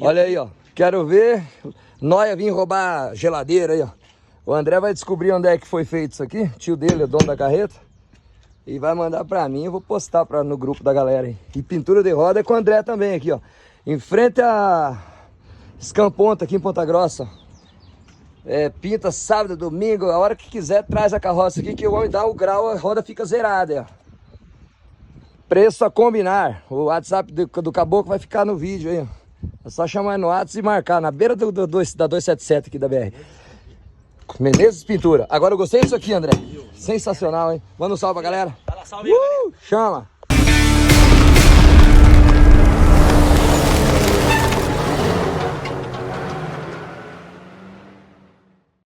Olha aí, ó. Quero ver Noia vir roubar geladeira aí, ó. O André vai descobrir onde é que foi feito isso aqui. Tio dele, o dono da carreta. E vai mandar pra mim, eu vou postar no grupo da galera aí. E pintura de roda é com o André também aqui, ó. Em frente a Escamponta aqui em Ponta Grossa. É, pinta sábado, domingo, a hora que quiser traz a carroça aqui que o homem dá o grau, a roda fica zerada, ó. Preço a combinar. O WhatsApp do caboclo vai ficar no vídeo aí, ó. É só chamar no WhatsApp e marcar na beira da 277 aqui da BR. Menezes Pintura. Agora eu gostei disso aqui, André. Sensacional, hein? Manda um salve pra galera. Fala, salve aí, galera. Chama!